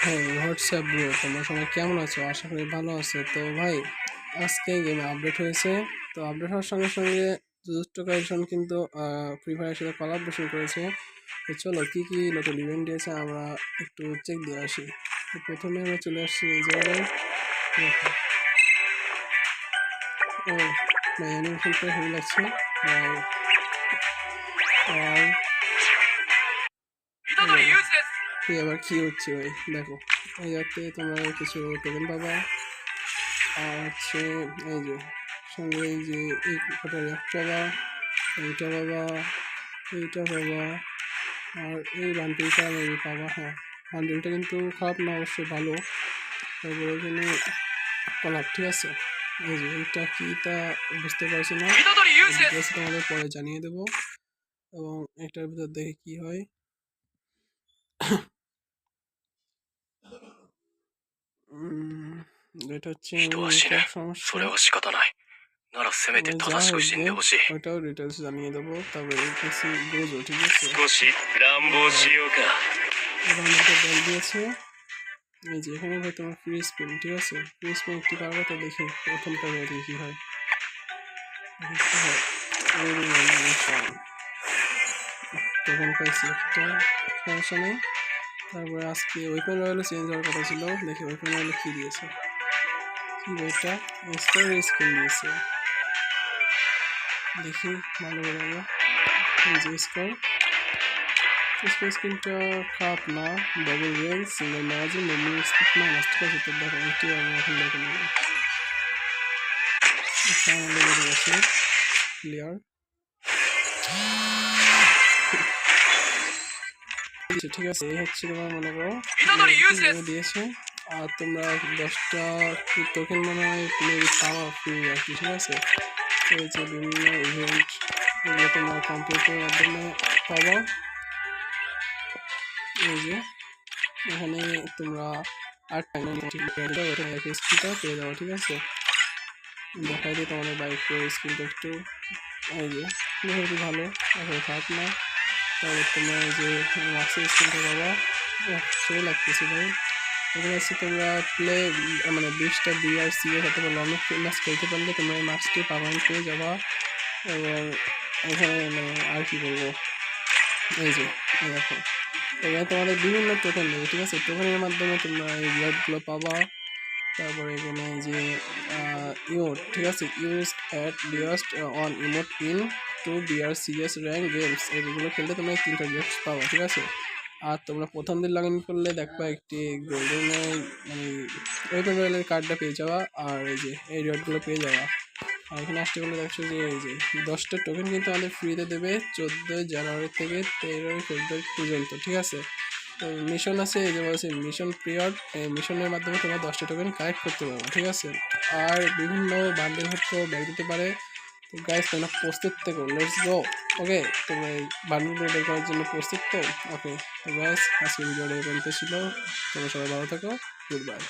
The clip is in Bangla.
হ্যাঁ, হোয়াটসঅ্যাপ ব্রো, তোমরা সবাই কেমন আছো? আশা করি ভালো আছো। তো ভাই, আজকে গেমে আপডেট হয়েছে। তো আপডেট হওয়ার সঙ্গে সঙ্গে যুজুৎসু কাইসেন কিন্তু ফ্রি ফায়ারের সাথে কোলাবোরেশন করেছে। তো চলো কি কি নতুন ইভেন্ট দিয়েছে আমরা একটু চেক দিয়ে আসি। তো প্রথমে আমরা চলে আসছি এই জায়গায়। দেখো, ও ভাই, অ্যানিমেশনটা হেভি লাগছে। আর আর কি আবার কি হচ্ছে ভাই, দেখো এই যাতে তোমরা কিছু টোকেন পাবা। আর হচ্ছে এই যে সঙ্গে এই যে এই কটা র্যাক পাবা, এইটা পাবা, এইটা পাবা, আর এই বান্ডিলটা মেবি পাবা। হ্যাঁ, বান্ডিলটা কিন্তু খারাপ না, অবশ্যই ভালো। তারপরে এখানে কলার, ঠিক আছে। এই যে এটা কি তা বুঝতে পারছি না, ডিটেলস তোমাদের পরে জানিয়ে দেবো। এবং এটার ভিতর দেখে কি হয়। এটা হচ্ছে নেটওয়ার্ক সমস্যা, যা হোক ওইটাও ডিটেলস জানিয়ে দেবো। তারপরে কিছু গোজো, ঠিক আছে, আমাকে বল দিয়েছে। এই যে এখানে ভাই তোমার ফ্রি স্পিন, ঠিক আছে, ফ্রি স্পিন একটি পারবে। তো দেখি প্রথমটা দেখি কি হয়। তখন পাইছি একটা, সমস্যা নেই। তারপরে আজকে ওয়েপন রয়েলে চেঞ্জ হওয়ার কথা ছিল, দেখি ওয়েপন রয়েলে কি দিয়েছে। কি বইটা স্কোর স্কিন দিয়েছে, দেখি ভালো বলবো। এই যে স্কোর স্কিনটা খারাপ না, double range, single magazine, movement speed minus, ঠিক আছে। তো দেখো এটি আমি এখন দেখে নেব। আমাদের বেড়ে গেছে ক্লিয়ার, ঠিক আছে। এই হচ্ছে তোমার মনে করো দিয়েছে। আর তোমরা 10টা টোকেন মনে হয় পাওয়া ফ্রি আর কি, ঠিক আছে। এই যে বিভিন্ন ইভেন্ট, এগুলো তোমরা কম্পিউটারের মাধ্যমে পাবা। এই যে এখানে তোমরা 8টা স্কিনটা পেয়ে যাবো, ঠিক আছে। দেখাই দিই তোমাদের বাইকের স্কিনটা একটু। এই যে মোটামুটি ভালো, এখন খারাপ না। তারপর তোমরা এই যে মাক্সের স্কিনটা পাবা, সে লাগতেছে ভাই। এখানে হচ্ছে তোমরা প্লে মানে 20টা বিআরসি এর সাথে লং ম্যাচ খেলতে পারলে তোমরা এই মাক্সটি পারমানেন্ট পেয়ে যাবা। এবং এখানে মানে আর কি বলবো, এই যে দেখো এখানে তোমাদের বিভিন্ন টোকেন দেবে, ঠিক আছে। টোকেনের মাধ্যমে তোমরা এই রিওয়ার্ডগুলো পাবা। তারপরে এখানে যে ইমোট, ঠিক আছে, use at least one emote in two BR CS rank games, এইগুলো খেললে তোমরা 3টা রিওয়ার্ডস পাবা, ঠিক আছে। আর তোমরা প্রথম দিন লগ ইন করলে দেখবা একটি গোল্ডেনের মানে ওয়েপন রয়্যালের কার্ডটা পেয়ে যাওয়া। আর এই যে এই রিওয়ার্ডগুলো পেয়ে যাওয়া। আর এখানে আসতে বলে দেখছো যে এই যে 10টা টোকেন কিন্তু আমাদের ফ্রিতে দেবে 14 জানুয়ারি থেকে 13 ফেব্রুয়ারি পর্যন্ত, ঠিক আছে। তো মিশন আছে, এই যে বলছে মিশন পিরিয়ড, এই মিশনের মাধ্যমে তোমরা 10টা টোকেন কালেক্ট করতে পারো, ঠিক আছে। আর বিভিন্ন বান্ডেল হচ্ছে ব্যাগ দিতে পারে। তো গাইস তোমরা প্রস্তুত থেকো, লেটস গো। ওকে, তোমরা এই বান্ডেলগুলো বের করার জন্য প্রস্তুত তো? ওকে, তো গাইস আজকে ভিডিওটা এই পর্যন্ত ছিল। তোমরা সবাই ভালো থাকো, গুড বাই।